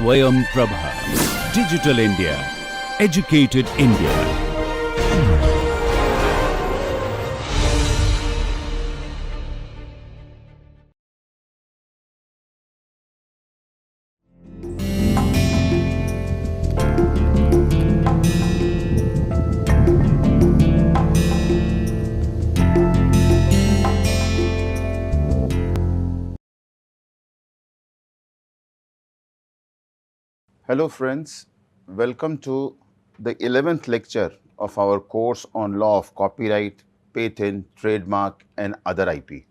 Swayam Prabha. Digital India. Educated India. Hello friends, welcome to the 11th lecture of our course on law of copyright, patent, trademark and other IP.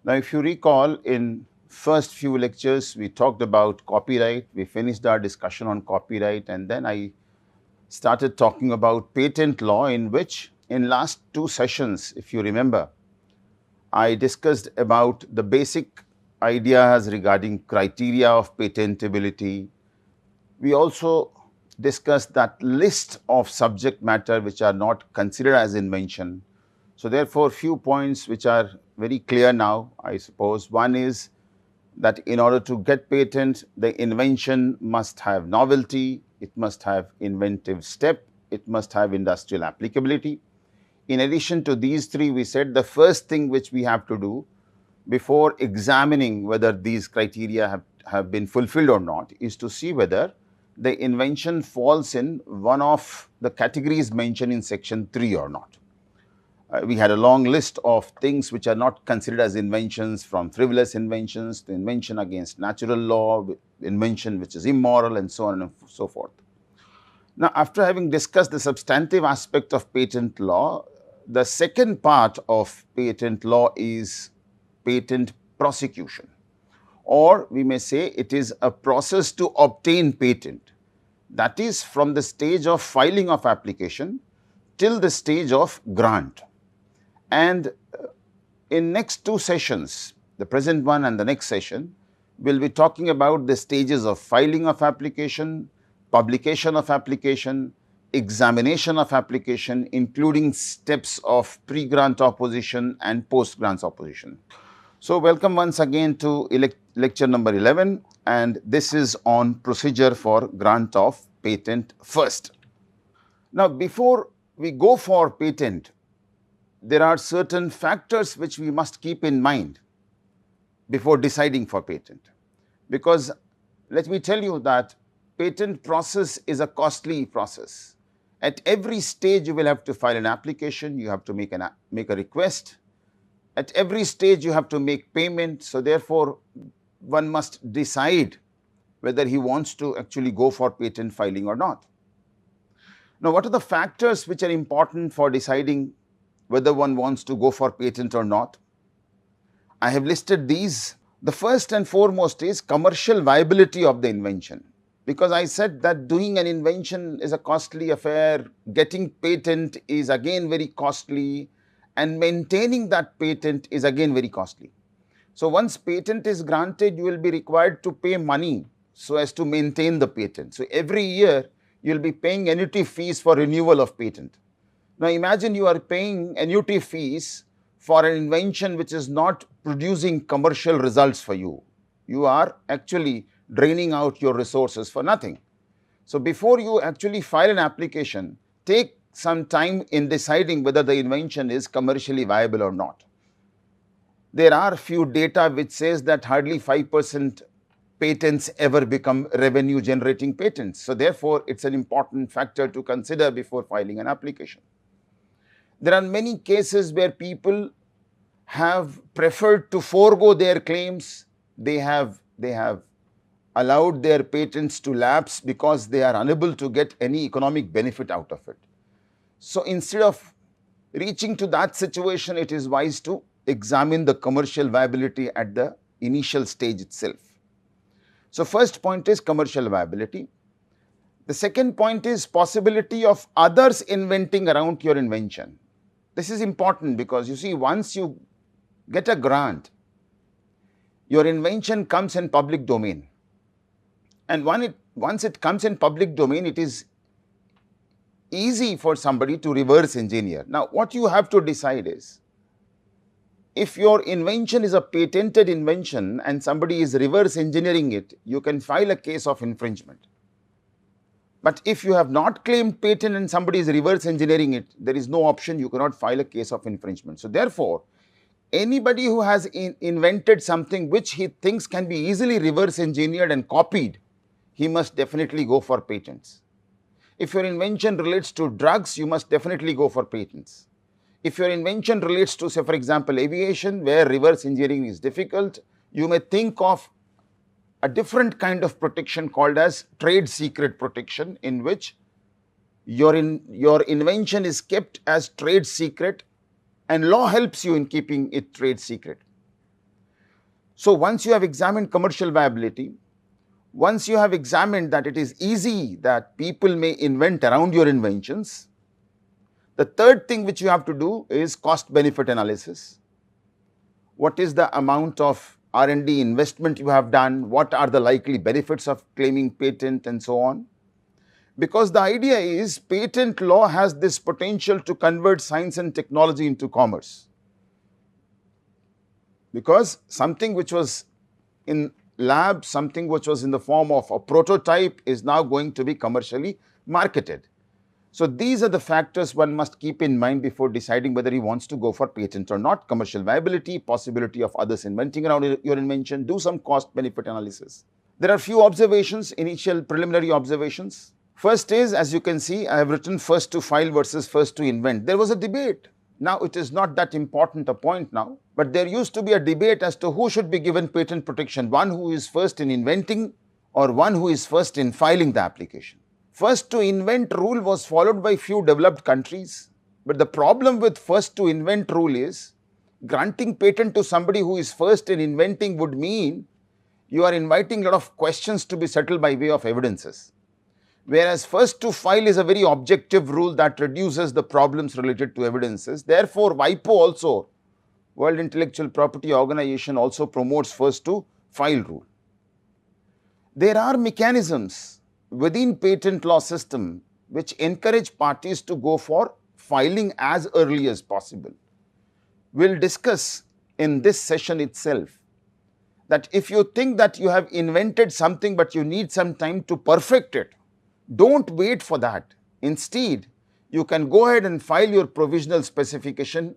Now if you recall, in first few lectures we talked about copyright, we finished our discussion on copyright, and then I started talking about patent law, in which in last two sessions, if you remember, I discussed about the basic ideas regarding criteria of patentability. We also discussed that list of subject matter which are not considered as invention. So therefore, few points which are very clear now, I suppose. One is that in order to get patent, the invention must have novelty, it must have inventive step, it must have industrial applicability. In addition to these three, we said the first thing which we have to do before examining whether these criteria have been fulfilled or not is to see whether the invention falls in one of the categories mentioned in section 3 or not. We had a long list of things which are not considered as inventions, from frivolous inventions to invention against natural law, invention which is immoral, and so on and so forth. Now, after having discussed the substantive aspect of patent law, the second part of patent law is patent prosecution. Or we may say it is a process to obtain patent, that is from the stage of filing of application till the stage of grant. And in next two sessions, the present one and the next session, we will be talking about the stages of filing of application, publication of application, examination of application, including steps of pre-grant opposition and post-grant opposition. So, welcome once again to lecture number 11, and this is on procedure for grant of patent first. Now, before we go for patent, there are certain factors which we must keep in mind before deciding for patent, because let me tell you that patent process is a costly process. At every stage you will have to file an application, you have to make a request. At every stage you have to make payment, so therefore one must decide whether he wants to actually go for patent filing or not. Now, what are the factors which are important for deciding whether one wants to go for patent or not? I have listed these. The first and foremost is commercial viability of the invention, because I said that doing an invention is a costly affair, getting patent is again very costly, and maintaining that patent is again very costly. So, once patent is granted, you will be required to pay money so as to maintain the patent. So, every year you will be paying annuity fees for renewal of patent. Now, imagine you are paying annuity fees for an invention which is not producing commercial results for you. You are actually draining out your resources for nothing. So, before you actually file an application, take some time in deciding whether the invention is commercially viable or not. There are few data which says that hardly 5% patents ever become revenue generating patents. So, therefore, it is an important factor to consider before filing an application. There are many cases where people have preferred to forego their claims. They have allowed their patents to lapse because they are unable to get any economic benefit out of it. So, instead of reaching to that situation, it is wise to examine the commercial viability at the initial stage itself. So, first point is commercial viability. The second point is possibility of others inventing around your invention. This is important because you see, once you get a grant, your invention comes in public domain, and once it comes in public domain, it is easy for somebody to reverse engineer. Now, what you have to decide is, If your invention is a patented invention and somebody is reverse engineering it, you can file a case of infringement. But if you have not claimed patent and somebody is reverse engineering it, there is no option, you cannot file a case of infringement. So therefore, anybody who has invented something which he thinks can be easily reverse engineered and copied, he must definitely go for patents. If your invention relates to drugs, you must definitely go for patents. If your invention relates to, say for example, aviation, where reverse engineering is difficult, you may think of a different kind of protection called as trade secret protection, in which your invention is kept as trade secret and law helps you in keeping it trade secret. So once you have examined commercial viability, once you have examined that it is easy that people may invent around your inventions, the third thing which you have to do is cost benefit analysis. What is the amount of R&D investment you have done, what are the likely benefits of claiming patent and so on. Because the idea is patent law has this potential to convert science and technology into commerce. Because something which was in lab, something which was in the form of a prototype is now going to be commercially marketed. So these are the factors one must keep in mind before deciding whether he wants to go for patent or not. Commercial viability, possibility of others inventing around your invention, do some cost benefit analysis. There are few observations, initial preliminary observations. First is, as you can see, I have written first to file versus first to invent. There was a debate. Now it is not that important a point now, but there used to be a debate as to who should be given patent protection, one who is first in inventing or one who is first in filing the application. First to invent rule was followed by few developed countries, but the problem with first to invent rule is granting patent to somebody who is first in inventing would mean you are inviting a lot of questions to be settled by way of evidences. Whereas first to file is a very objective rule that reduces the problems related to evidences. Therefore, WIPO also, World Intellectual Property Organization, also promotes first to file rule. There are mechanisms within patent law system which encourage parties to go for filing as early as possible. We will discuss in this session itself that if you think that you have invented something but you need some time to perfect it, don't wait for that. Instead, you can go ahead and file your provisional specification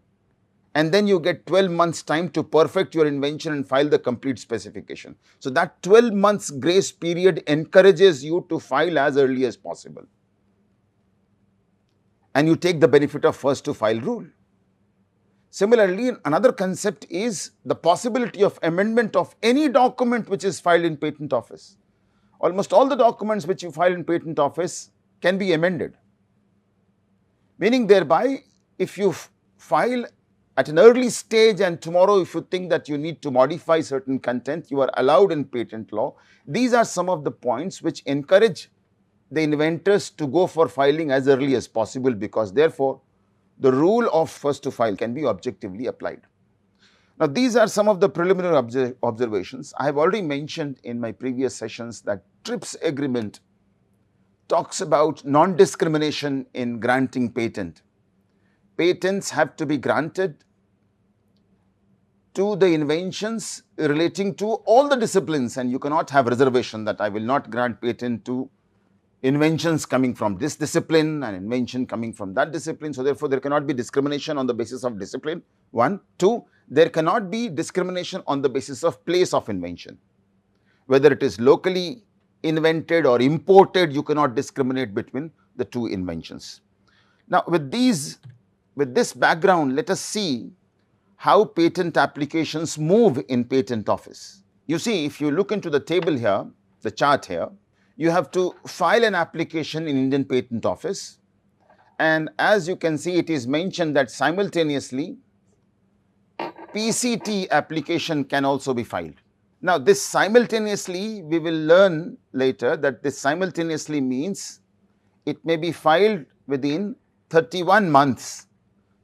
and then you get 12 months time to perfect your invention and file the complete specification. So that 12 months grace period encourages you to file as early as possible. And you take the benefit of first to file rule. Similarly, another concept is the possibility of amendment of any document which is filed in patent office. Almost all the documents which you file in patent office can be amended. Meaning thereby, if you file at an early stage and tomorrow if you think that you need to modify certain content, you are allowed in patent law. These are some of the points which encourage the inventors to go for filing as early as possible, because therefore, the rule of first to file can be objectively applied. Now, these are some of the preliminary observations. I have already mentioned in my previous sessions that TRIPS agreement talks about non-discrimination in granting patent. Patents have to be granted to the inventions relating to all the disciplines, and you cannot have reservation that I will not grant patent to inventions coming from this discipline and invention coming from that discipline. So therefore, there cannot be discrimination on the basis of discipline, 1. 2, there cannot be discrimination on the basis of place of invention. Whether it is locally invented or imported, you cannot discriminate between the two inventions. Now, with this background, let us see how patent applications move in patent office. You see, if you look into the table here, the chart here, you have to file an application in Indian Patent Office, and as you can see, it is mentioned that simultaneously PCT application can also be filed. Now, this simultaneously, we will learn later that this simultaneously means it may be filed within 31 months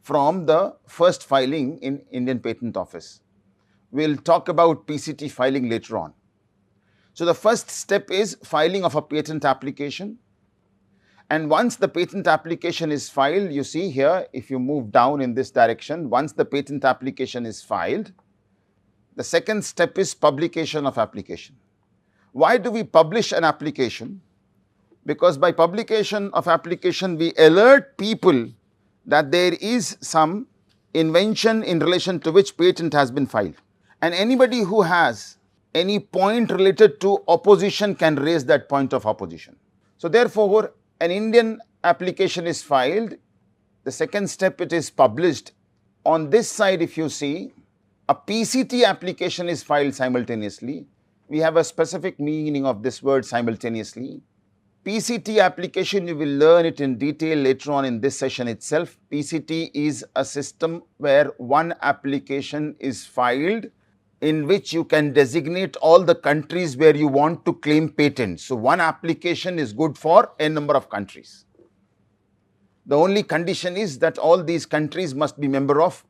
from the first filing in Indian Patent Office. We will talk about PCT filing later on. So, the first step is filing of a patent application, And once the patent application is filed, you see here, if you move down in this direction, once the patent application is filed, the second step is publication of application. Why do we publish an application? Because by publication of application, we alert people that there is some invention in relation to which patent has been filed. And anybody who has any point related to opposition can raise that point of opposition. So therefore, an Indian application is filed. The second step, it is published. On this side, if you see, a PCT application is filed simultaneously. We have a specific meaning of this word simultaneously. PCT application, you will learn it in detail later on in this session itself. PCT is a system where one application is filed in which you can designate all the countries where you want to claim patents. So one application is good for a number of countries. The only condition is that all these countries must be member of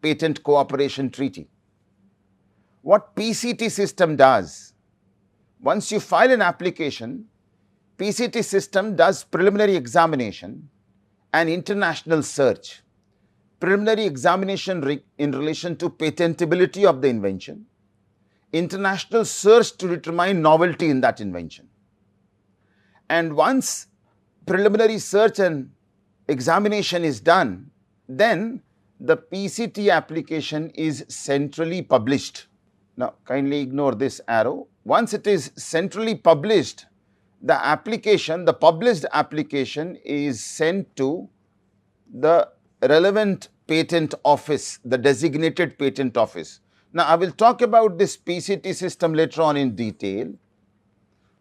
Patent Cooperation Treaty. What PCT system does, once you file an application, PCT system does preliminary examination and international search. Preliminary examination in relation to patentability of the invention, international search to determine novelty in that invention. And once preliminary search and examination is done, then the PCT application is centrally published. Now, kindly ignore this arrow. Once it is centrally published, the application, the published application is sent to the relevant patent office, the designated patent office. Now, I will talk about this PCT system later on in detail,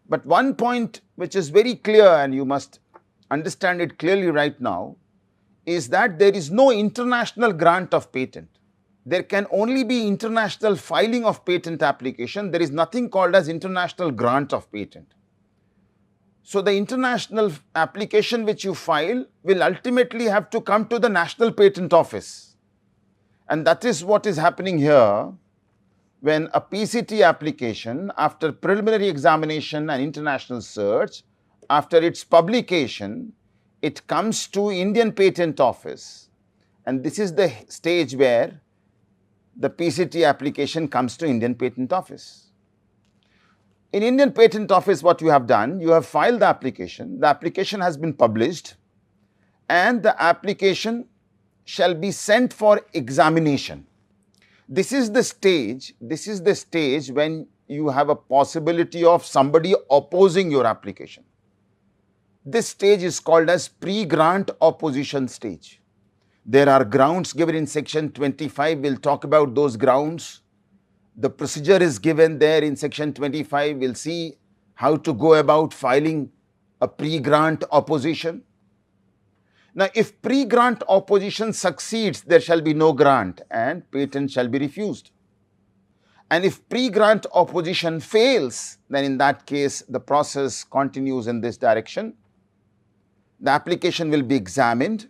but one point which is very clear and you must understand it clearly right now is that there is no international grant of patent. There can only be international filing of patent application. There is nothing called as international grant of patent. So the international application which you file will ultimately have to come to the National Patent Office. And that is what is happening here when a PCT application, after preliminary examination and international search, after its publication, it comes to Indian Patent Office. And this is the stage where the PCT application comes to Indian Patent Office. In Indian Patent Office, what you have done, you have filed the application has been published, and the application shall be sent for examination. This is the stage when you have a possibility of somebody opposing your application. This stage is called as pre-grant opposition stage. There are grounds given in section 25, we'll talk about those grounds. The procedure is given there in section 25. We'll see how to go about filing a pre-grant opposition. Now, if pre-grant opposition succeeds, there shall be no grant and patent shall be refused. And if pre-grant opposition fails, then in that case, the process continues in this direction. The application will be examined.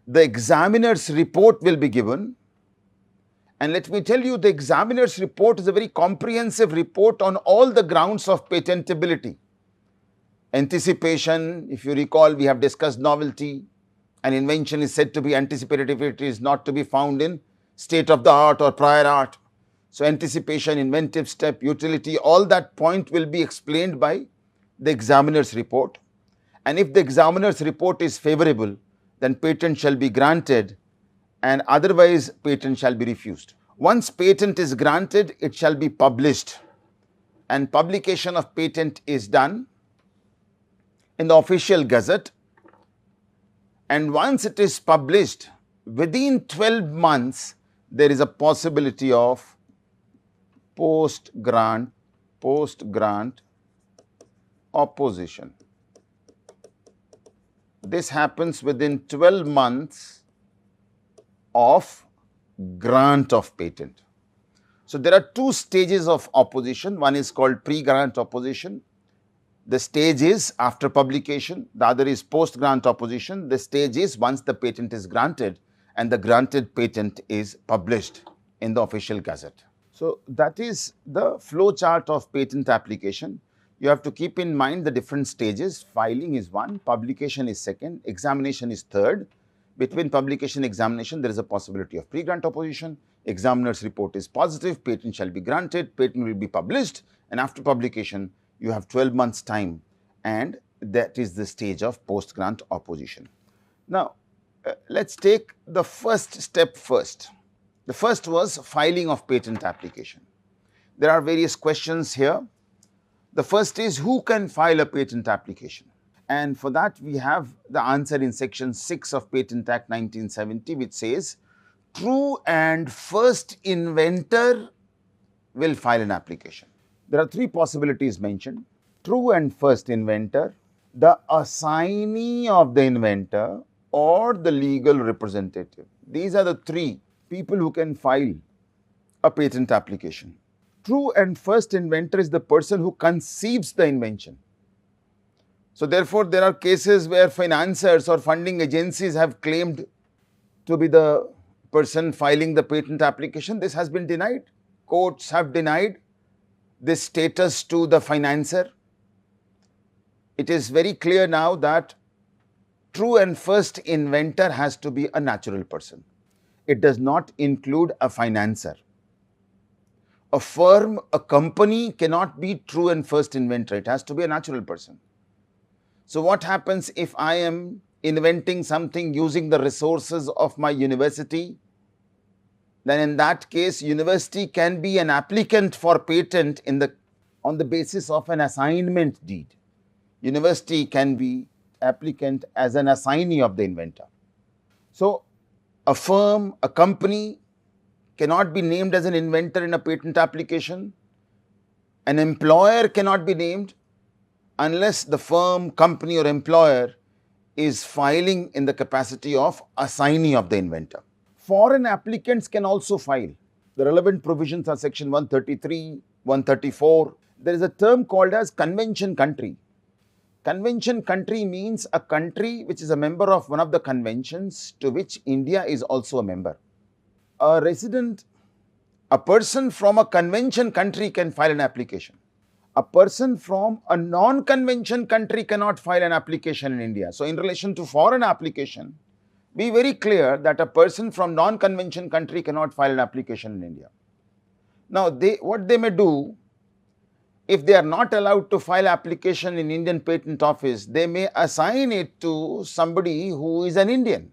The examiner's report will be given. And let me tell you, the examiner's report is a very comprehensive report on all the grounds of patentability. Anticipation, if you recall, we have discussed novelty. An invention is said to be anticipated if it is not to be found in state of the art or prior art. So anticipation, inventive step, utility, all that point will be explained by the examiner's report. And if the examiner's report is favorable, then patent shall be granted, and otherwise patent shall be refused. Once patent is granted, it shall be published, and publication of patent is done in the official gazette. And once it is published, within 12 months, there is a possibility of post-grant opposition. This happens within 12 months of grant of patent. So there are two stages of opposition. One is called pre-grant opposition. The stage is after publication. The other is post-grant opposition. The stage is once the patent is granted and the granted patent is published in the official gazette. So that is the flow chart of patent application. You have to keep in mind the different stages. Filing is one, publication is second, examination is third. Between publication and examination, there is a possibility of pre-grant opposition. Examiner's report is positive, patent shall be granted, patent will be published, and after publication, you have 12 months time, and that is the stage of post-grant opposition. Now, let's take the first step first. The first was filing of patent application. There are various questions here. The first is, who can file a patent application? And for that, we have the answer in section 6 of Patent Act 1970, which says, true and first inventor will file an application. There are three possibilities mentioned: true and first inventor, the assignee of the inventor, or the legal representative. These are the three people who can file a patent application. True and first inventor is the person who conceives the invention. So therefore, there are cases where financiers or funding agencies have claimed to be the person filing the patent application. This has been denied. Courts have denied this status to the financier. It is very clear now that true and first inventor has to be a natural person. It does not include a financier. A firm, a company cannot be true and first inventor. It has to be a natural person. So what happens if I am inventing something using the resources of my university? Then in that case, university can be an applicant for patent on the basis of an assignment deed. University can be applicant as an assignee of the inventor. So a firm, a company cannot be named as an inventor in a patent application. An employer cannot be named unless the firm, company or employer is filing in the capacity of assignee of the inventor. Foreign applicants can also file. The relevant provisions are section 133, 134. There is a term called as convention country. Convention country means a country which is a member of one of the conventions to which India is also a member. A resident, a person from a convention country can file an application. A person from a non-convention country cannot file an application in India. So in relation to foreign application, be very clear that a person from non-convention country cannot file an application in India. Now, what they may do, if they are not allowed to file application in Indian Patent Office, they may assign it to somebody who is an Indian.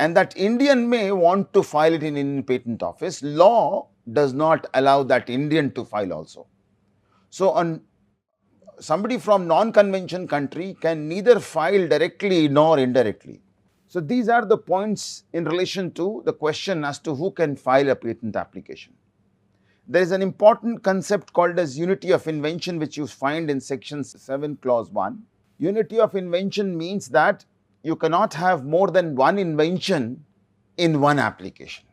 And that Indian may want to file it in Indian Patent Office. Law does not allow that Indian to file also. So somebody from non-convention country can neither file directly nor indirectly. So these are the points in relation to the question as to who can file a patent application. There is an important concept called as unity of invention, which you find in section 7 clause 1. Unity of invention means that you cannot have more than one invention in one application.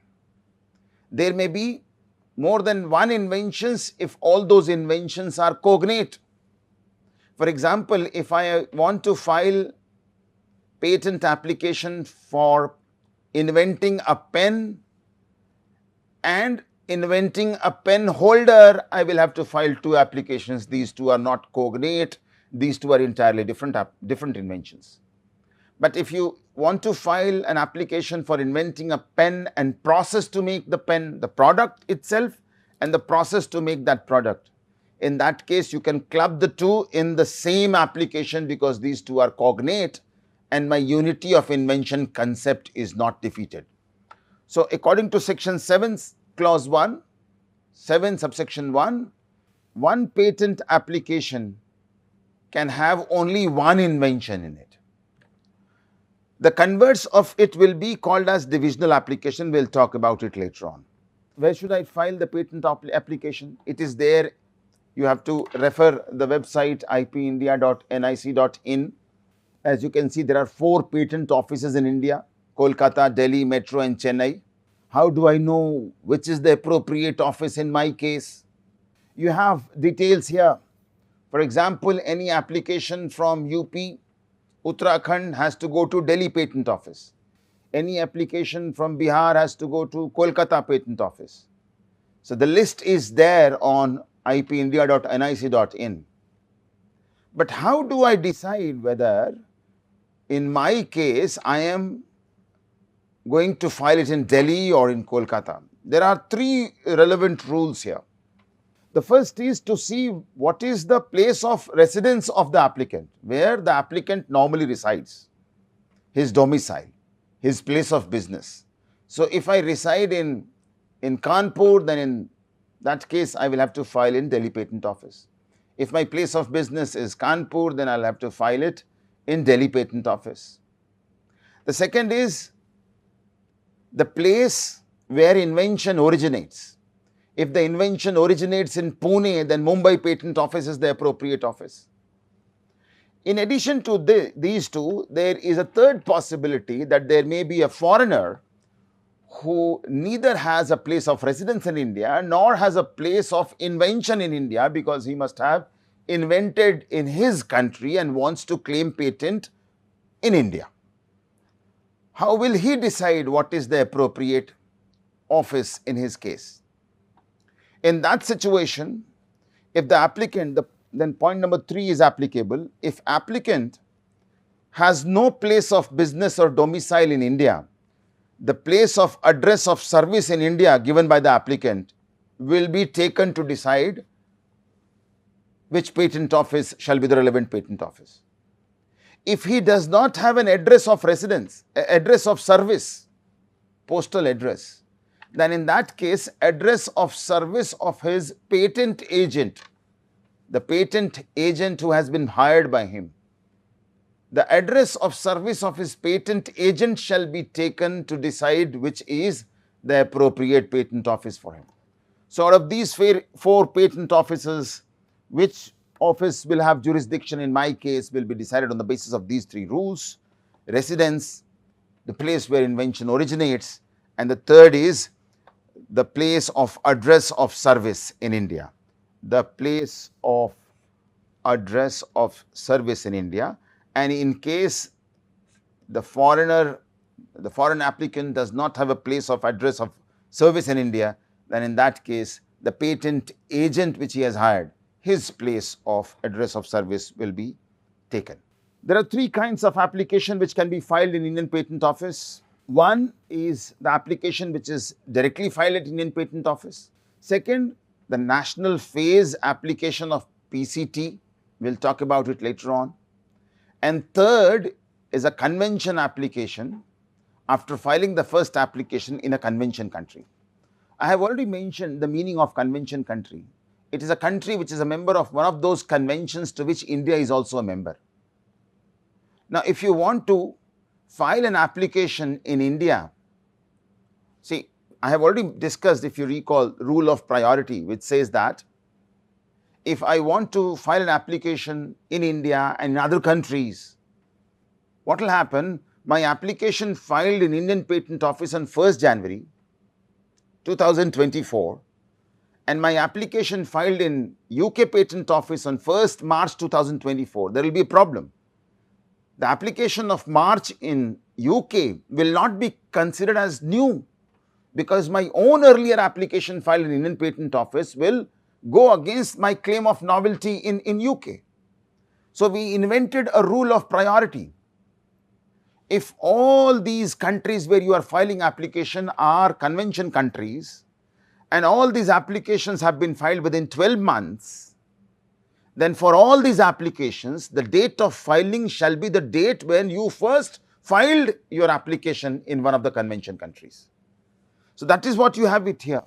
There may be more than one inventions if all those inventions are cognate. For example, if I want to file patent application for inventing a pen and inventing a pen holder, I will have to file two applications. These two are not cognate. These two are entirely different inventions. But if you want to file an application for inventing a pen and process to make the pen, the product itself and the process to make that product, in that case you can club the two in the same application because these two are cognate and my unity of invention concept is not defeated. So according to section 7 clause 1, 7 subsection 1, one patent application can have only one invention in it. The converse of it will be called as divisional application. We'll talk about it later on. Where should I file the patent application? It is there. You have to refer the website ipindia.nic.in. As you can see, there are 4 patent offices in India: Kolkata, Delhi, Metro and Chennai. How do I know which is the appropriate office in my case? You have details here. For example, any application from UP, Uttarakhand has to go to Delhi Patent Office. Any application from Bihar has to go to Kolkata Patent Office. So the list is there on ipindia.nic.in. But how do I decide whether in my case I am going to file it in Delhi or in Kolkata? There are three relevant rules here. The first is to see what is the place of residence of the applicant, where the applicant normally resides, his domicile, his place of business. So, if I reside in Kanpur, then in that case I will have to file in Delhi Patent Office. If my place of business is Kanpur, then I will have to file it in Delhi Patent Office. The second is the place where invention originates. If the invention originates in Pune, then Mumbai Patent Office is the appropriate office. In addition to these two, there is a third possibility that there may be a foreigner who neither has a place of residence in India nor has a place of invention in India, because he must have invented in his country and wants to claim patent in India. How will he decide what is the appropriate office in his case? In that situation, if the applicant, then point number 3 is applicable. If applicant has no place of business or domicile in India, the place of address of service in India given by the applicant will be taken to decide which patent office shall be the relevant patent office. If he does not have an address of residence, address of service, postal address, then in that case, address of service of his patent agent, the patent agent who has been hired by him, the address of service of his patent agent shall be taken to decide which is the appropriate patent office for him. So, out of these 4 patent offices, which office will have jurisdiction in my case will be decided on the basis of these 3 rules: residence, the place where invention originates, and the third is the place of address of service in India. The place of address of service in India, and in case the foreign applicant does not have a place of address of service in India, then in that case the patent agent which he has hired, his place of address of service will be taken. There are 3 kinds of application which can be filed in Indian Patent Office. One is the application which is directly filed at Indian Patent Office. Second, the national phase application of PCT. We will talk about it later on. And third is a convention application after filing the first application in a convention country. I have already mentioned the meaning of convention country. It is a country which is a member of one of those conventions to which India is also a member. Now, if you want to file an application in India, see, I have already discussed, if you recall, rule of priority, which says that if I want to file an application in India and in other countries, what will happen? My application filed in Indian Patent Office on 1st January 2024 and my application filed in UK Patent Office on 1st March 2024, there will be a problem. The application of March in UK will not be considered as new, because my own earlier application filed in Indian Patent Office will go against my claim of novelty in UK. So, we invented a rule of priority. If all these countries where you are filing application are convention countries and all these applications have been filed within 12 months, then for all these applications, the date of filing shall be the date when you first filed your application in one of the convention countries. So, that is what you have it here.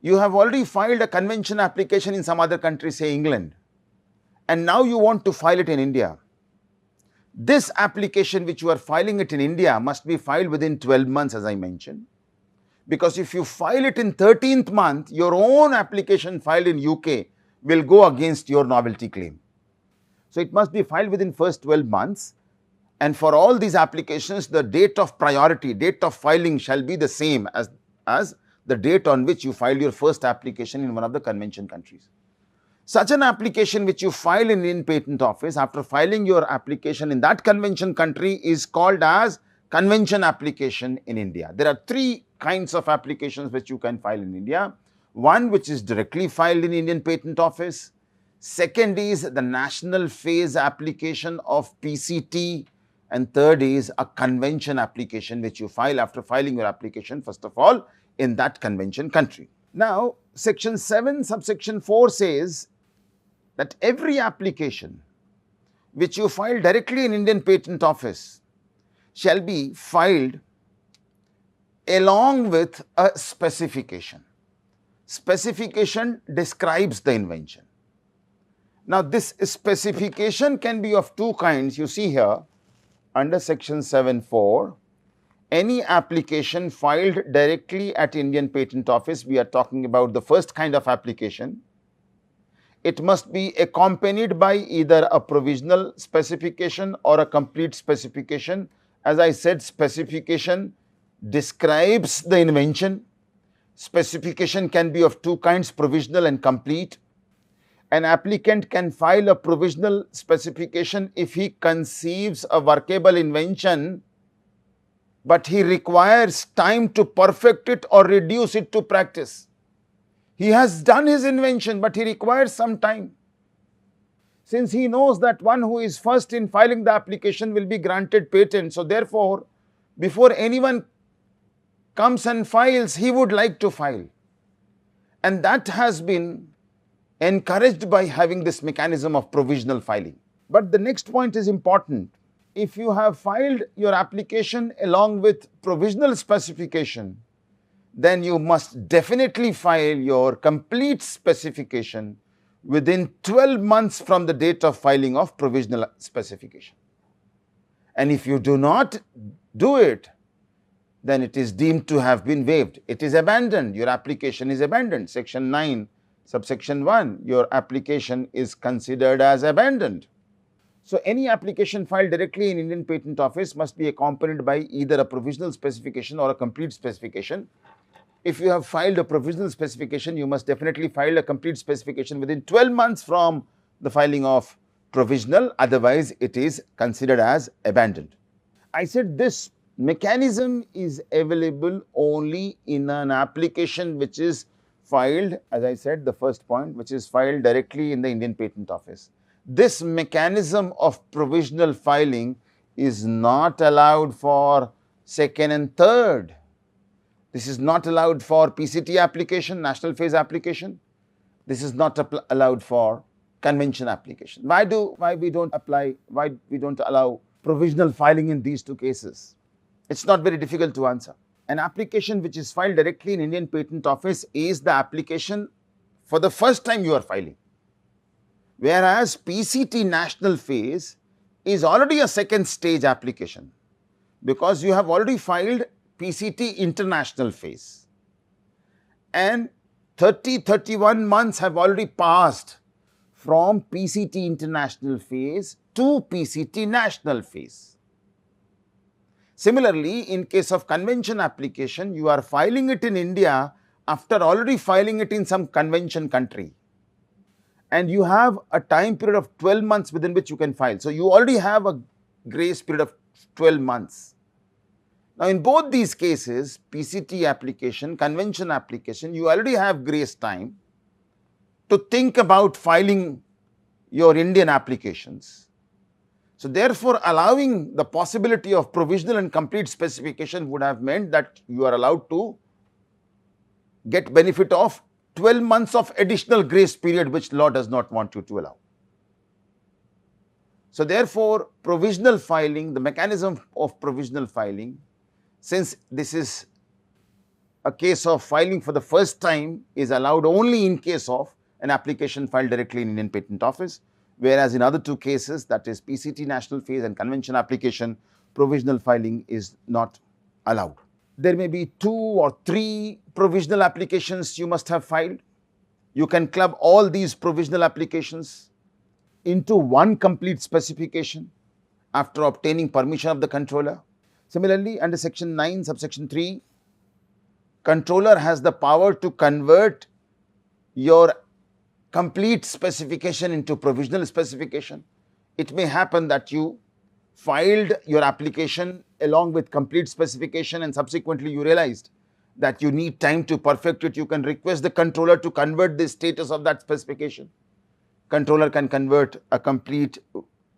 You have already filed a convention application in some other country, say England, and now you want to file it in India. This application which you are filing it in India must be filed within 12 months, as I mentioned, because if you file it in 13th month, your own application filed in UK will go against your novelty claim. So, it must be filed within first 12 months, and for all these applications the date of priority, date of filing shall be the same as the date on which you filed your first application in one of the convention countries. Such an application which you file in Indian Patent Office after filing your application in that convention country is called as convention application in India. There are 3 kinds of applications which you can file in India. One which is directly filed in Indian Patent Office, Second is the national phase application of PCT, and third is a convention application which you file after filing your application first of all in that convention country. Now, section 7 subsection 4 says that every application which you file directly in Indian Patent Office shall be filed along with a specification. Specification describes the invention. Now, this specification can be of two kinds. You see here under section 7(4), any application filed directly at Indian Patent Office, we are talking about the first kind of application. It must be accompanied by either a provisional specification or a complete specification. As I said, specification describes the invention. Specification can be of two kinds, provisional and complete. An applicant can file a provisional specification if he conceives a workable invention, but he requires time to perfect it or reduce it to practice. He has done his invention, but he requires some time. Since he knows that one who is first in filing the application will be granted patent, so therefore, before anyone comes and files, he would like to file. And that has been encouraged by having this mechanism of provisional filing. But the next point is important. If you have filed your application along with provisional specification, then you must definitely file your complete specification within 12 months from the date of filing of provisional specification. And if you do not do it, then it is deemed to have been waived. It is abandoned. Your application is abandoned. Section 9, subsection 1, your application is considered as abandoned. So, any application filed directly in Indian Patent Office must be accompanied by either a provisional specification or a complete specification. If you have filed a provisional specification, you must definitely file a complete specification within 12 months from the filing of provisional, otherwise it is considered as abandoned. I said this mechanism is available only in an application which is filed, as I said, the first point, which is filed directly in the Indian Patent Office. This mechanism of provisional filing is not allowed for second and third. This is not allowed for PCT application, national phase application. This is not allowed for convention application. Why we don't allow provisional filing in these two cases? It's not very difficult to answer. An application which is filed directly in Indian Patent Office is the application for the first time you are filing. Whereas PCT national phase is already a second stage application because you have already filed PCT international phase and 31 months have already passed from PCT international phase to PCT national phase. Similarly, in case of convention application, you are filing it in India after already filing it in some convention country. And you have a time period of 12 months within which you can file. So, you already have a grace period of 12 months. Now, in both these cases, PCT application, convention application, you already have grace time to think about filing your Indian applications. So, therefore, allowing the possibility of provisional and complete specification would have meant that you are allowed to get benefit of 12 months of additional grace period, which law does not want you to allow. So, therefore, provisional filing, the mechanism of provisional filing, since this is a case of filing for the first time, is allowed only in case of an application filed directly in Indian Patent Office, whereas in other two cases, that is PCT national phase and convention application, provisional filing is not allowed. There may be 2 or 3 provisional applications you must have filed. You can club all these provisional applications into one complete specification after obtaining permission of the controller. Similarly, under section 9, subsection 3, controller has the power to convert your complete specification into provisional specification. It may happen that you filed your application along with complete specification and subsequently you realized that you need time to perfect it. You can request the controller to convert the status of that specification controller can convert a complete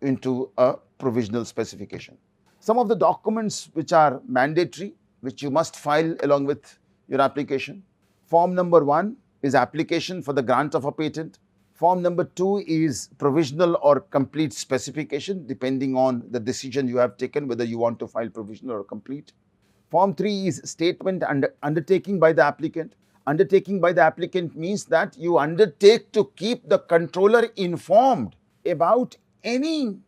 into a provisional specification. Some of the documents which are mandatory, which you must file along with your application. Form number 1 is application for the grant of a patent. Form number 2 is provisional or complete specification, depending on the decision you have taken, whether you want to file provisional or complete. Form 3 is statement undertaking by the applicant. Undertaking by the applicant means that you undertake to keep the controller informed about any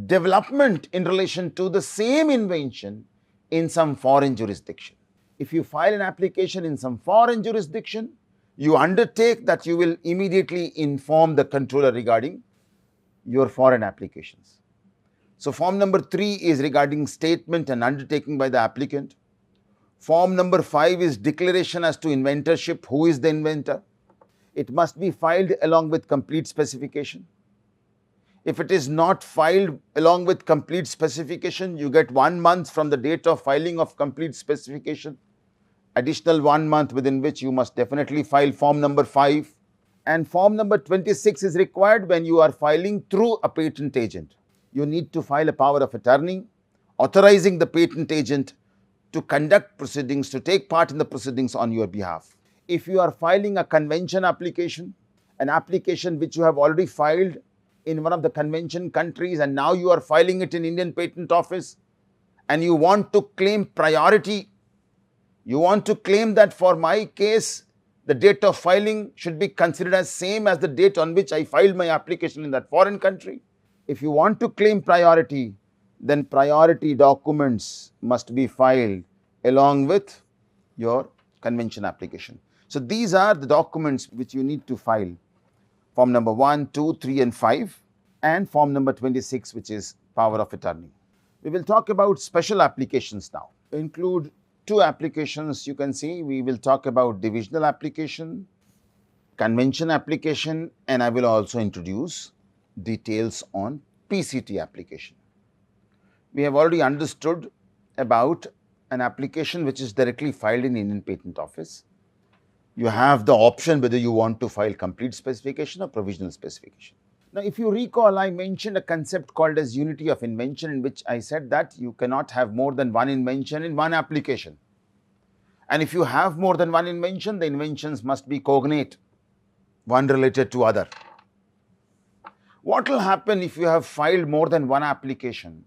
development in relation to the same invention in some foreign jurisdiction. If you file an application in some foreign jurisdiction, you undertake that you will immediately inform the controller regarding your foreign applications. So, form number 3 is regarding statement and undertaking by the applicant. Form number 5 is declaration as to inventorship, who is the inventor. It must be filed along with complete specification. If it is not filed along with complete specification, you get 1 month from the date of filing of complete specification, additional 1 month within which you must definitely file form number 5, and form number 26 is required when you are filing through a patent agent. You need to file a power of attorney authorizing the patent agent to conduct proceedings, to take part in the proceedings on your behalf. If you are filing a convention application, an application which you have already filed in one of the convention countries and now you are filing it in Indian Patent Office and you want to claim priority, you want to claim that for my case the date of filing should be considered as same as the date on which I filed my application in that foreign country. If you want to claim priority, then priority documents must be filed along with your convention application. So, these are the documents which you need to file: form number 1, 2, 3 and 5 and form number 26, which is power of attorney. We will talk about special applications now. Include 2 applications. You can see we will talk about divisional application, convention application, and I will also introduce details on PCT application. We have already understood about an application which is directly filed in Indian Patent Office. You have the option whether you want to file complete specification or provisional specification. Now, if you recall, I mentioned a concept called as unity of invention, in which I said that you cannot have more than one invention in one application. And if you have more than one invention, the inventions must be cognate, one related to other. What will happen if you have filed more than one application?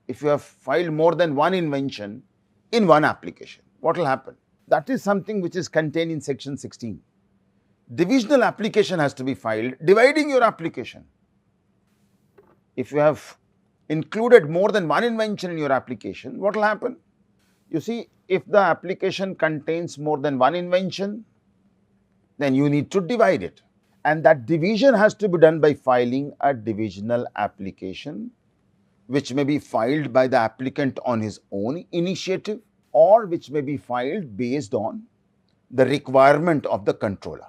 If you have filed more than one invention in one application, what will happen? That is something which is contained in section 16. Divisional application has to be filed dividing your application. If you have included more than one invention in your application, what will happen? You see, if the application contains more than one invention, then you need to divide it. And that division has to be done by filing a divisional application, which may be filed by the applicant on his own initiative or which may be filed based on the requirement of the controller.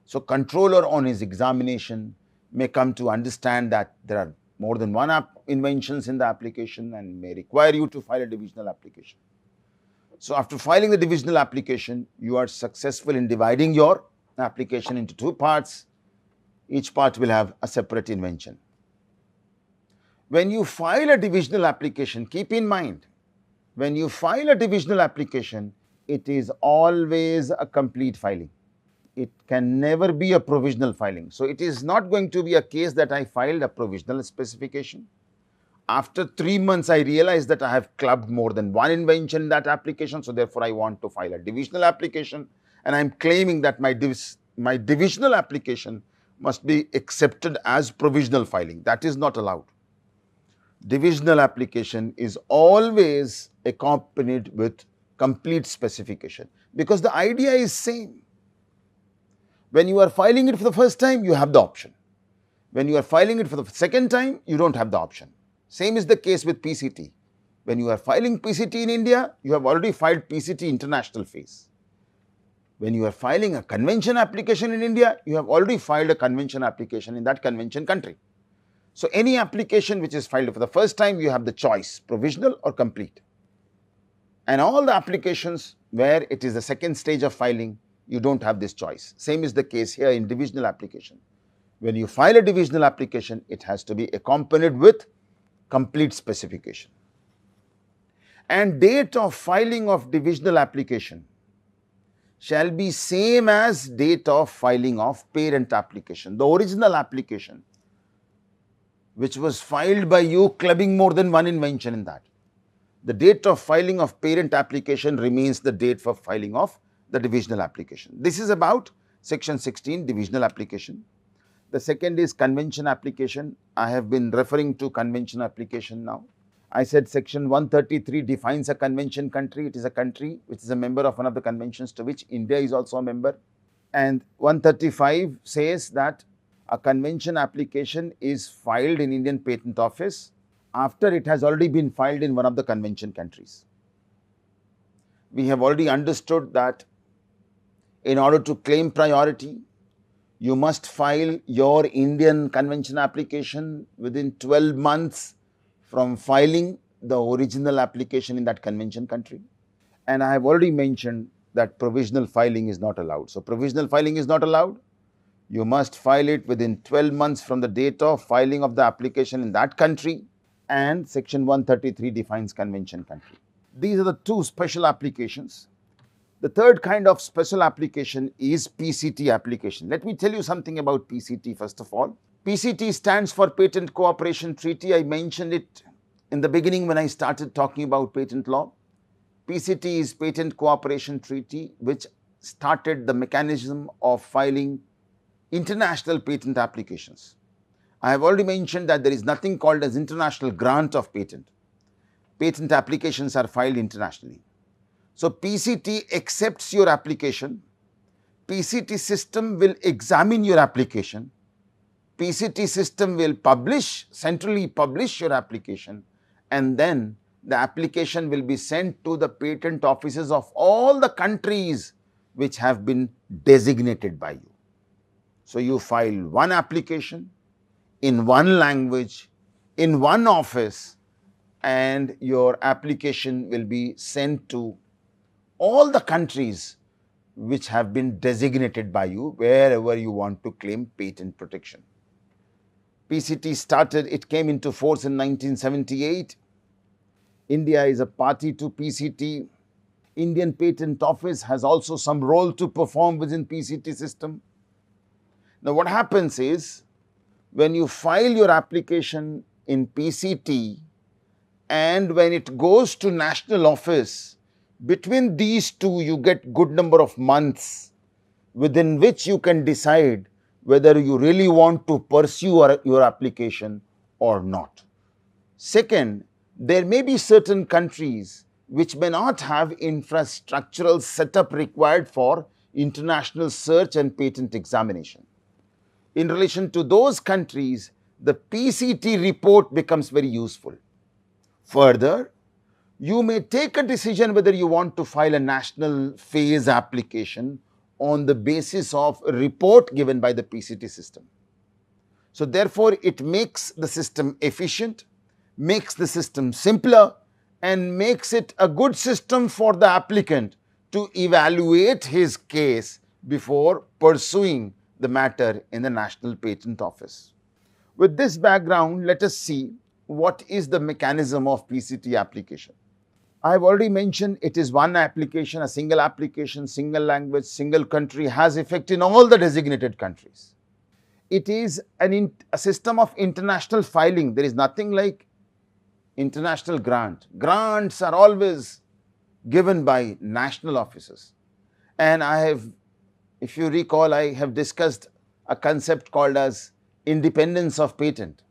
So, controller on his examination may come to understand that there are more than one inventions in the application and may require you to file a divisional application. So, after filing the divisional application, you are successful in dividing your application into 2 parts. Each part will have a separate invention. When you file a divisional application, keep in mind, when you file a divisional application, it is always a complete filing. It can never be a provisional filing. So, it is not going to be a case that I filed a provisional specification. After 3 months, I realized that I have clubbed more than one invention in that application. So, therefore, I want to file a divisional application and I am claiming that my divisional application must be accepted as provisional filing. That is not allowed. Divisional application is always accompanied with complete specification, because the idea is same. When you are filing it for the first time, you have the option. When you are filing it for the second time, you do not have the option. Same is the case with PCT. When you are filing PCT in India, you have already filed PCT international phase. When you are filing a convention application in India, you have already filed a convention application in that convention country. So, any application which is filed for the first time, you have the choice, provisional or complete. And all the applications where it is the second stage of filing, you do not have this choice. Same is the case here in divisional application. When you file a divisional application, it has to be accompanied with complete specification. And date of filing of divisional application shall be same as date of filing of parent application. The original application which was filed by you clubbing more than one invention in that. The date of filing of parent application remains the date for filing of the divisional application. This is about section 16 divisional application. The second is convention application. I have been referring to convention application now. I said section 133 defines a convention country. It is a country which is a member of one of the conventions to which India is also a member. And 135 says that a convention application is filed in Indian Patent Office after it has already been filed in one of the convention countries. We have already understood that in order to claim priority, you must file your Indian convention application within 12 months from filing the original application in that convention country. And I have already mentioned that provisional filing is not allowed. So, provisional filing is not allowed. You must file it within 12 months from the date of filing of the application in that country, and section 133 defines convention country. These are the two special applications. The third kind of special application is PCT application. Let me tell you something about PCT first of all. PCT stands for Patent Cooperation Treaty. I mentioned it in the beginning when I started talking about patent law. PCT is Patent Cooperation Treaty, which started the mechanism of filing international patent applications. I have already mentioned that there is nothing called as international grant of patent. Patent applications are filed internationally. So, PCT accepts your application, PCT system will examine your application, PCT system will centrally publish your application, and then the application will be sent to the patent offices of all the countries which have been designated by you. So, you file one application in one language, in one office, and your application will be sent to all the countries which have been designated by you wherever you want to claim patent protection. PCT started, it came into force in 1978. India is a party to PCT. Indian Patent Office has also some role to perform within PCT system. Now, what happens is, when you file your application in PCT and when it goes to national office, between these two you get good number of months within which you can decide whether you really want to pursue your application or not. Second, there may be certain countries which may not have infrastructural setup required for international search and patent examination. In relation to those countries, the PCT report becomes very useful. Further, you may take a decision whether you want to file a national phase application on the basis of a report given by the PCT system. So, therefore, it makes the system efficient, makes the system simpler, and makes it a good system for the applicant to evaluate his case before pursuing the matter in the National Patent Office. With this background, let us see what is the mechanism of PCT application. I have already mentioned it is one application, a single application, single language, single country, has effect in all the designated countries. It is a system of international filing. There is nothing like international grant. Grants are always given by national offices. And if you recall, I have discussed a concept called as independence of patent.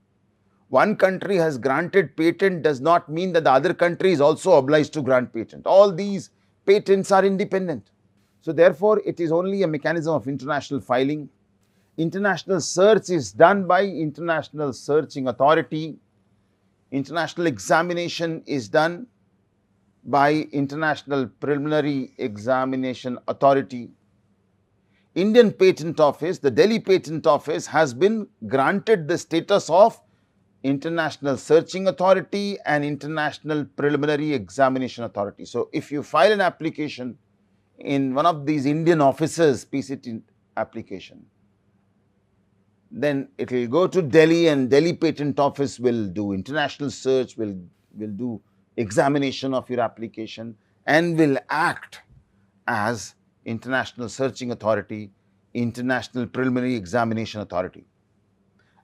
One country has granted patent does not mean that the other country is also obliged to grant patent. All these patents are independent. So, therefore, it is only a mechanism of international filing. International search is done by International Searching Authority. International examination is done by International Preliminary Examination Authority. Indian Patent Office, the Delhi Patent Office, has been granted the status of International Searching Authority and International Preliminary Examination Authority. So, if you file an application in one of these Indian offices, PCT application, then it will go to Delhi, and Delhi Patent Office will do international search, will do examination of your application, and will act as international searching authority, international preliminary examination authority.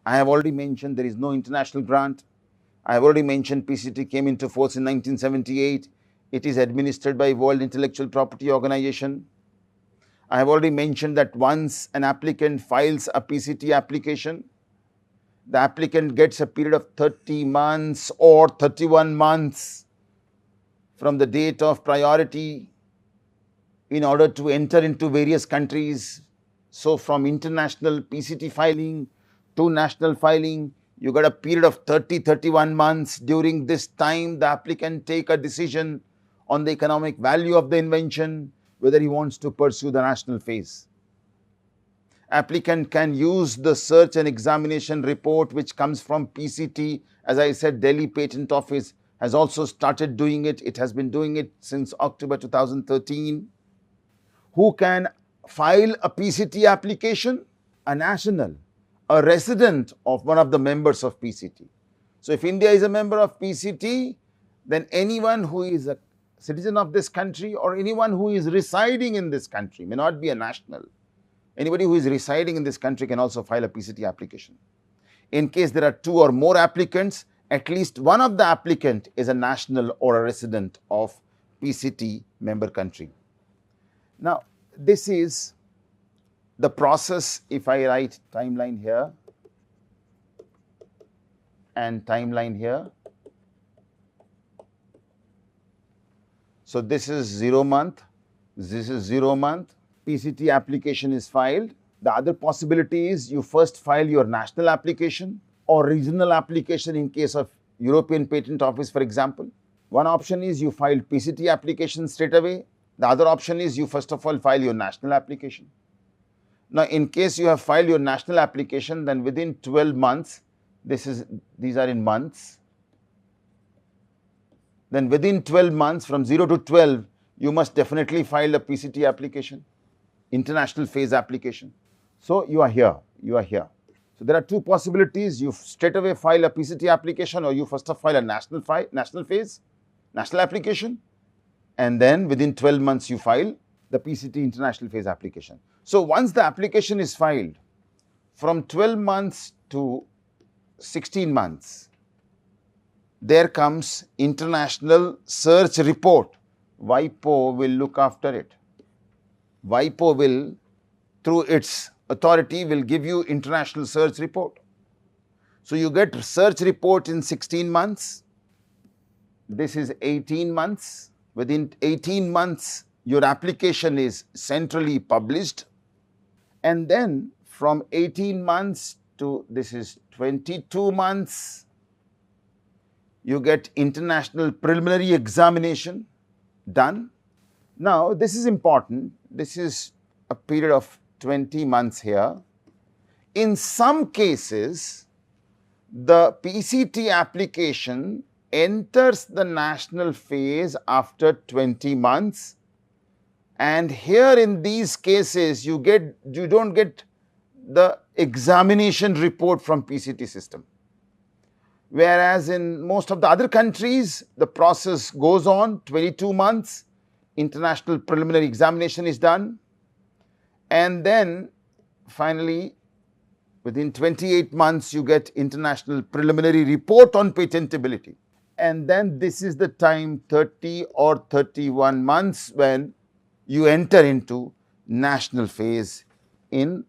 I have already mentioned there is no international grant. I have already mentioned PCT came into force in 1978. It is administered by World Intellectual Property Organization. I have already mentioned that once an applicant files a PCT application, the applicant gets a period of 30 months or 31 months from the date of priority in order to enter into various countries. So from international PCT filing to national filing, you got a period of 31 months. During this time, the applicant take a decision on the economic value of the invention, whether he wants to pursue the national phase. Applicant can use the search and examination report which comes from PCT. As I said, Delhi Patent Office has also started doing it. It has been doing it since October 2013. Who can file a PCT application? A national, a resident of one of the members of PCT. So if India is a member of PCT, then anyone who is a citizen of this country or anyone who is residing in this country, may not be a national, anybody who is residing in this country can also file a PCT application. In case there are 2 or more applicants, at least one of the applicant is a national or a resident of PCT member country. Now, this is the process. If I write timeline here and timeline here, so this is 0 month, this is 0 month, PCT application is filed. The other possibility is you first file your national application or regional application in case of European Patent Office, for example. One option is you file PCT application straight away. The other option is you first of all file your national application. Now, in case you have filed your national application, then within 12 months, these are in months, then within 12 months, from 0 to 12, you must definitely file a PCT application, international phase application. So you are here, you are here. So there are 2 possibilities. You straight away file a PCT application, or you first of file a national phase, national application, and then within 12 months you file the PCT international phase application. So once the application is filed, from 12 months to 16 months, there comes international search report. WIPO will look after it. WIPO will, through its authority, will give you international search report. So you get search report in 16 months. This is 18 months. Within 18 months, your application is centrally published. And then from 18 months to this is 22 months, you get international preliminary examination done. Now, this is important. This is a period of 20 months here. In some cases, the PCT application enters the national phase after 20 months, and here in these cases you don't get the examination report from PCT system. Whereas in most of the other countries, the process goes on 22 months, international preliminary examination is done, and then finally within 28 months you get international preliminary report on patentability. And then this is the time 30 or 31 months when you enter into national phase in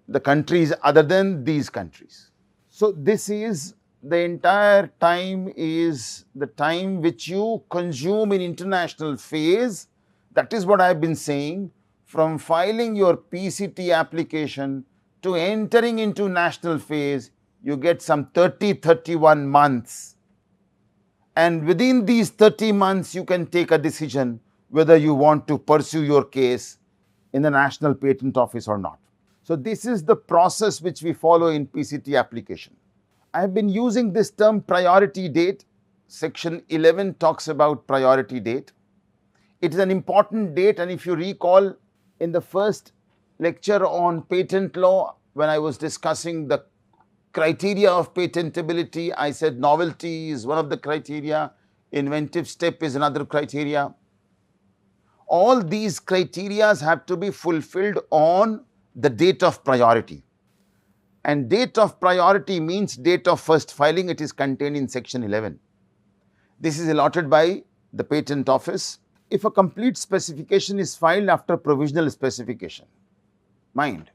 the countries other than these countries. So this is the entire time, is the time which you consume in international phase. That is what I have been saying. From filing your PCT application to entering into national phase, you get some 31 months. And within these 30 months, you can take a decision whether you want to pursue your case in the National Patent Office or not. So this is the process which we follow in PCT application. I have been using this term priority date. Section 11 talks about priority date. It is an important date, and if you recall, in the first lecture on patent law, when I was discussing the criteria of patentability, I said novelty is one of the criteria, inventive step is another criteria. All these criteria have to be fulfilled on the date of priority. And date of priority means date of first filing. It is contained in section 11. This is allotted by the Patent Office. If a complete specification is filed after provisional specification, mind,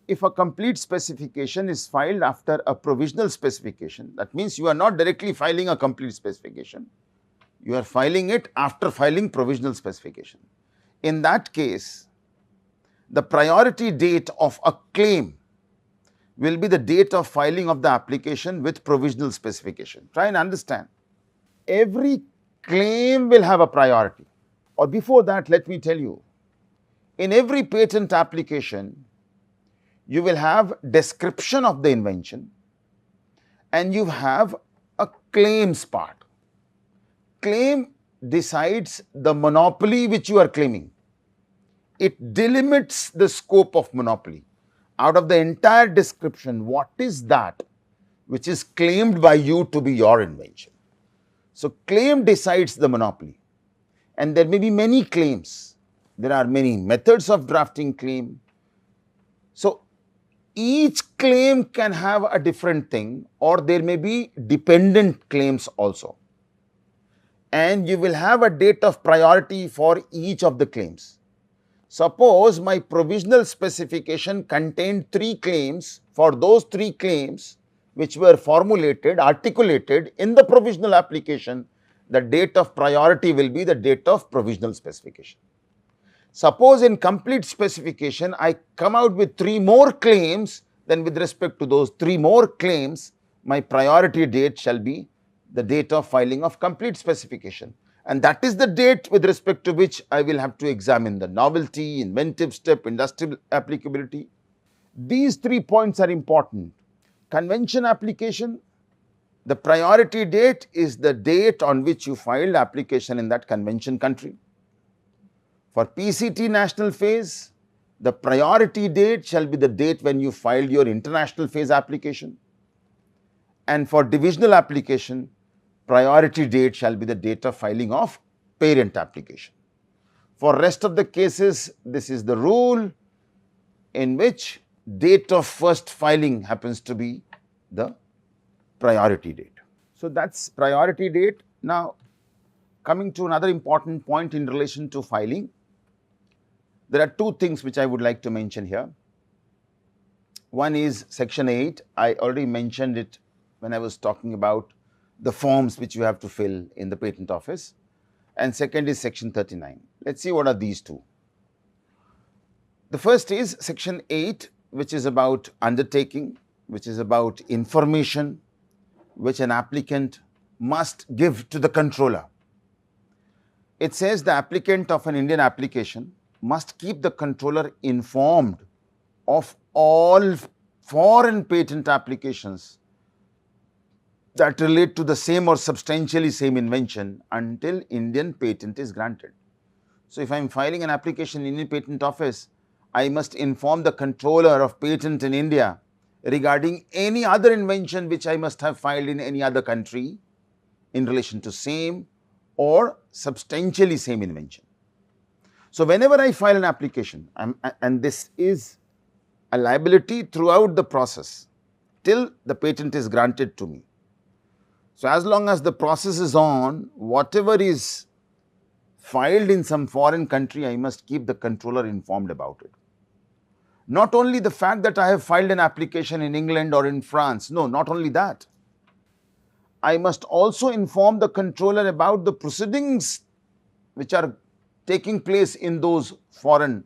if a complete specification is filed after a provisional specification, that means you are not directly filing a complete specification, you are filing it after filing provisional specification. In that case, the priority date of a claim will be the date of filing of the application with provisional specification. Try and understand. Every claim will have a priority. Or before that, let me tell you, in every patent application, you will have description of the invention and you have a claims part. Claim decides the monopoly which you are claiming. It delimits the scope of monopoly. Out of the entire description, what is that which is claimed by you to be your invention? So, claim decides the monopoly, and there may be many claims. There are many methods of drafting claim. So, each claim can have a different thing, or there may be dependent claims also. And you will have a date of priority for each of the claims. Suppose my provisional specification contained 3 claims. For those 3 claims which were formulated, articulated in the provisional application, the date of priority will be the date of provisional specification. Suppose in complete specification, I come out with 3 more claims, then with respect to those 3 more claims, my priority date shall be the date of filing of complete specification. And that is the date with respect to which I will have to examine the novelty, inventive step, industrial applicability. These 3 points are important. Convention application, the priority date is the date on which you filed application in that convention country. For PCT national phase, the priority date shall be the date when you filed your international phase application. And for divisional application, priority date shall be the date of filing of parent application. For rest of the cases, this is the rule in which date of first filing happens to be the priority date. So, that is priority date. Now, coming to another important point in relation to filing, there are 2 things which I would like to mention here. One is section 8, I already mentioned it when I was talking about the forms which you have to fill in the patent office, and second is section 39. Let us see what are these 2. The first is section 8, which is about undertaking, which is about information which an applicant must give to the controller. It says the applicant of an Indian application must keep the controller informed of all foreign patent applications that relate to the same or substantially same invention until Indian patent is granted. So, if I am filing an application in Indian Patent Office, I must inform the controller of patent in India regarding any other invention which I must have filed in any other country in relation to same or substantially same invention. So, whenever I file an application, and this is a liability throughout the process till the patent is granted to me. So, as long as the process is on, whatever is filed in some foreign country, I must keep the controller informed about it. Not only the fact that I have filed an application in England or in France, no, not only that. I must also inform the controller about the proceedings which are taking place in those foreign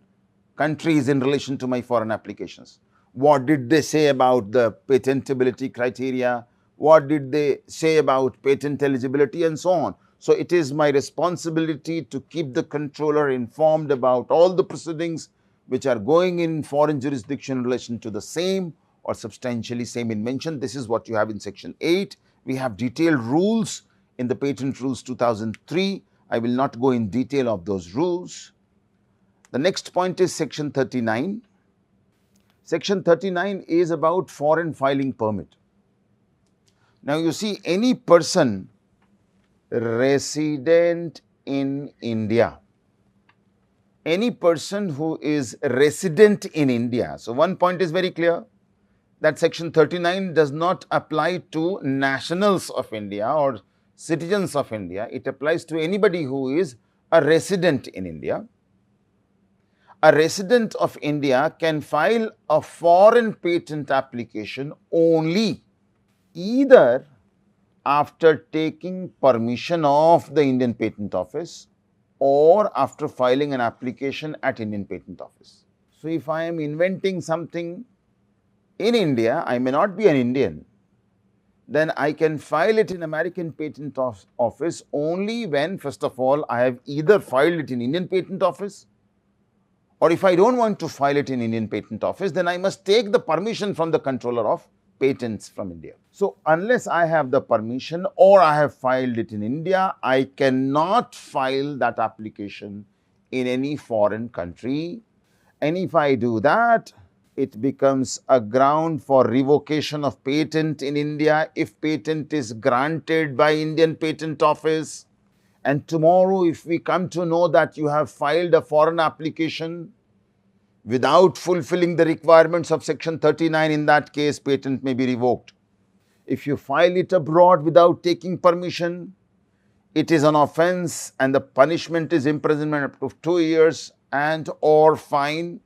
countries in relation to my foreign applications. What did they say about the patentability criteria? What did they say about patent eligibility and so on. So, it is my responsibility to keep the controller informed about all the proceedings which are going in foreign jurisdiction in relation to the same or substantially same invention. This is what you have in section 8. We have detailed rules in the Patent Rules 2003. I will not go in detail of those rules. The next point is section 39. Section 39 is about foreign filing permit. Now, you see, any person resident in India, any person who is resident in India. So, one point is very clear, that section 39 does not apply to nationals of India or citizens of India. It applies to anybody who is a resident in India. A resident of India can file a foreign patent application only either after taking permission of the Indian Patent Office or after filing an application at Indian Patent Office. So, if I am inventing something in India, I may not be an Indian, then I can file it in American Patent Office only when, first of all, I have either filed it in Indian Patent Office, or if I don't want to file it in Indian Patent Office, then I must take the permission from the controller of patents from India. So, unless I have the permission or I have filed it in India, I cannot file that application in any foreign country. And if I do that, it becomes a ground for revocation of patent in India if patent is granted by Indian Patent Office. And tomorrow, if we come to know that you have filed a foreign application without fulfilling the requirements of section 39, in that case, patent may be revoked. If you file it abroad without taking permission, it is an offense and the punishment is imprisonment up to 2 years and or fine.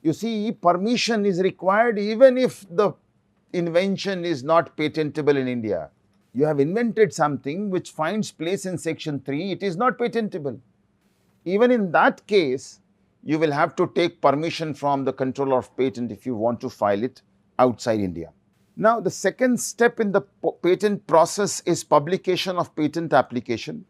You see, permission is required even if the invention is not patentable in India. You have invented something which finds place in section 3, it is not patentable. Even in that case, you will have to take permission from the controller of patent if you want to file it outside India. Now, the second step in the patent process is publication of patent application.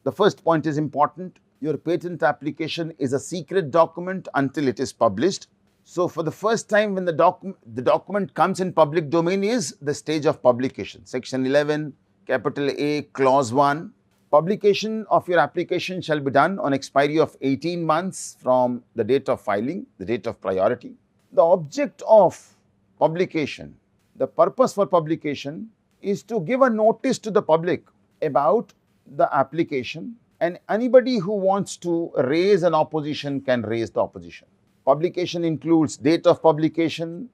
The first point is important. Your patent application is a secret document until it is published. So, for the first time when the document comes in public domain is the stage of publication. Section 11, capital A, clause 1. Publication of your application shall be done on expiry of 18 months from the date of filing, the date of priority. The object of publication, the purpose for publication is to give a notice to the public about the application, and anybody who wants to raise an opposition can raise the opposition. Publication includes date of publication,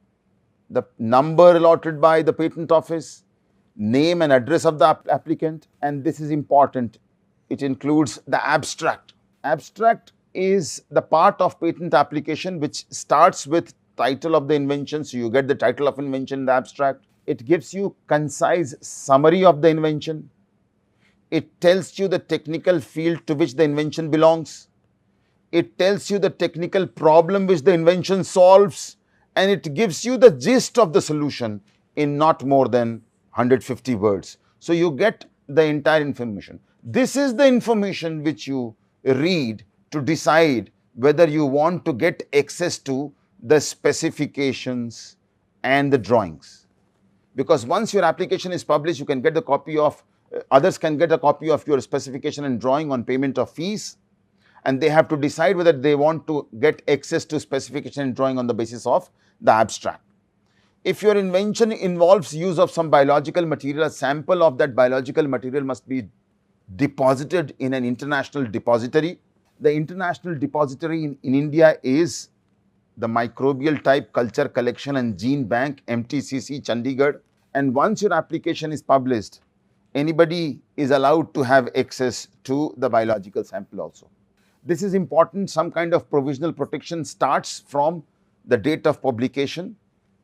the number allotted by the patent office, name and address of the applicant, and this is important, it includes the abstract. Abstract is the part of patent application which starts with title of the invention. So, you get the title of invention in the abstract. It gives you concise summary of the invention. It tells you the technical field to which the invention belongs. It tells you the technical problem which the invention solves, and it gives you the gist of the solution in not more than 150 words. So, you get the entire information. This is the information which you read to decide whether you want to get access to the specifications and the drawings. Because once your application is published, you can get the copy of, others can get a copy of your specification and drawing on payment of fees, and they have to decide whether they want to get access to specification and drawing on the basis of the abstract. If your invention involves use of some biological material, a sample of that biological material must be deposited in an international depository. The international depository in India is the Microbial Type Culture Collection and Gene Bank, MTCC, Chandigarh. And once your application is published, anybody is allowed to have access to the biological sample also. This is important. Some kind of provisional protection starts from the date of publication.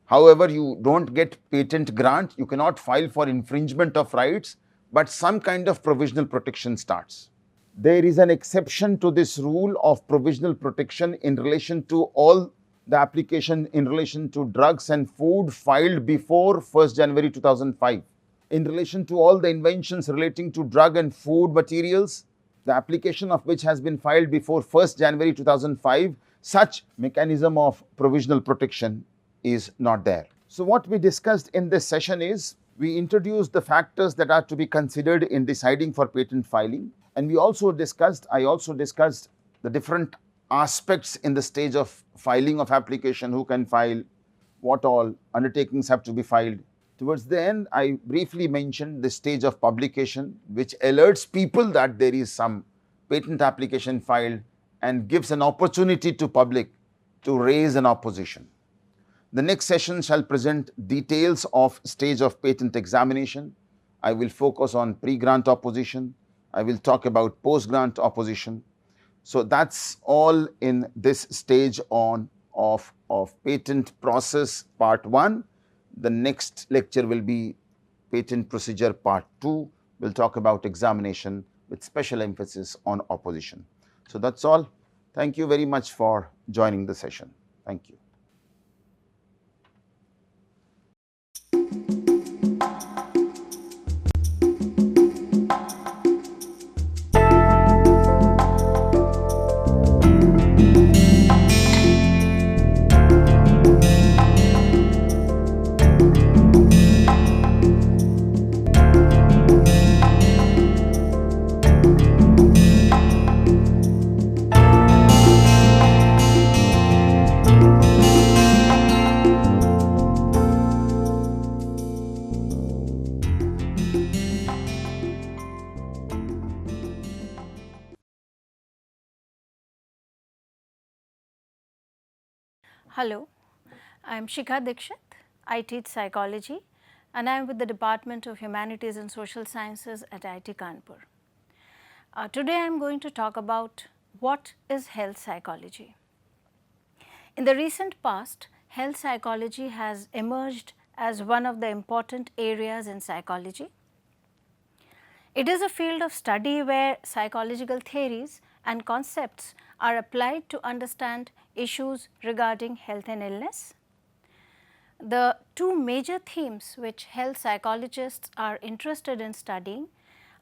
However, you don't get patent grant, you cannot file for infringement of rights, but some kind of provisional protection starts. There is an exception to this rule of provisional protection in relation to all the application in relation to drugs and food filed before 1st January 2005. In relation to all the inventions relating to drug and food materials, the application of which has been filed before 1st January 2005, such mechanism of provisional protection is not there. So, what we discussed in this session is, we introduced the factors that are to be considered in deciding for patent filing, and I also discussed the different aspects in the stage of filing of application, who can file, what all undertakings have to be filed. Towards the end, I briefly mentioned the stage of publication, which alerts people that there is some patent application filed and gives an opportunity to public to raise an opposition. The next session shall present details of stage of patent examination. I will focus on pre-grant opposition. I will talk about post-grant opposition. So that's all in this stage of patent process part 1. The next lecture will be patent procedure part 2. We'll talk about examination with special emphasis on opposition. So that's all. Thank you very much for joining the session. Thank you. Hello, I am Shikha Dikshit. I teach psychology and I am with the Department of Humanities and Social Sciences at IIT Kanpur. Today I am going to talk about what is health psychology. In the recent past, health psychology has emerged as one of the important areas in psychology. It is a field of study where psychological theories and concepts are applied to understand issues regarding health and illness. The two major themes which health psychologists are interested in studying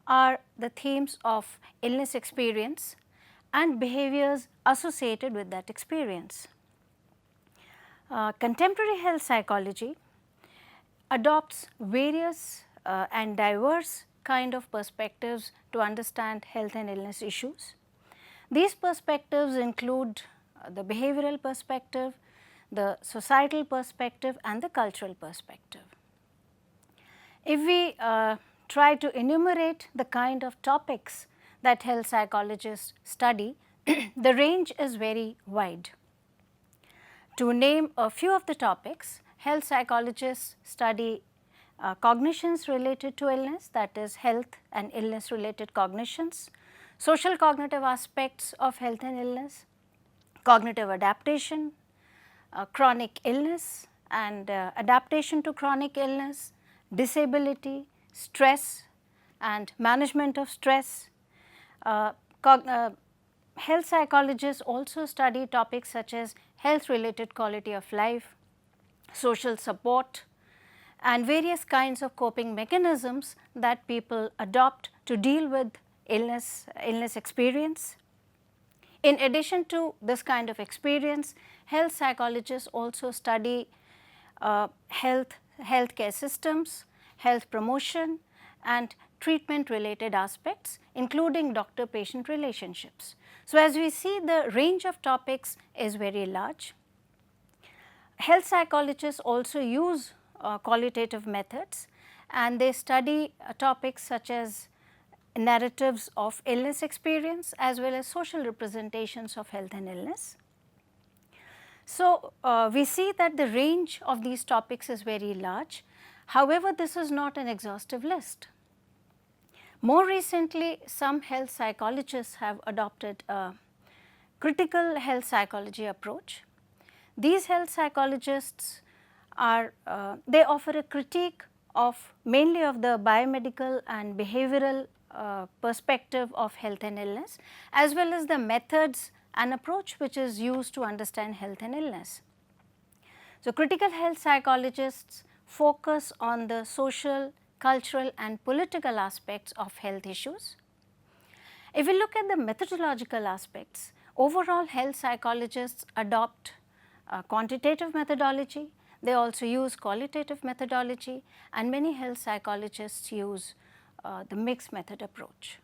are the themes of illness experience and behaviors associated with that experience. Contemporary health psychology adopts various and diverse kind of perspectives to understand health and illness issues. These perspectives include the behavioral perspective, the societal perspective and the cultural perspective. If we try to enumerate the kind of topics that health psychologists study, the range is very wide. To name a few of the topics, health psychologists study cognitions related to illness, that is health and illness related cognitions, social cognitive aspects of health and illness, cognitive adaptation, chronic illness and adaptation to chronic illness, disability, stress and management of stress. Health psychologists also study topics such as health related quality of life, social support and various kinds of coping mechanisms that people adopt to deal with illness experience. In addition to this kind of experience, health psychologists also study healthcare systems, health promotion and treatment related aspects including doctor-patient relationships. So, as we see, the range of topics is very large. Health psychologists also use qualitative methods and they study topics such as narratives of illness experience as well as social representations of health and illness. So, we see that the range of these topics is very large. However, this is not an exhaustive list. More recently, some health psychologists have adopted a critical health psychology approach. These health psychologists are, they offer a critique of mainly of the biomedical and behavioral perspective of health and illness as well as the methods and approach which is used to understand health and illness. So, critical health psychologists focus on the social, cultural and political aspects of health issues. If we look at the methodological aspects, overall health psychologists adopt quantitative methodology, they also use qualitative methodology and many health psychologists use the mixed method approach.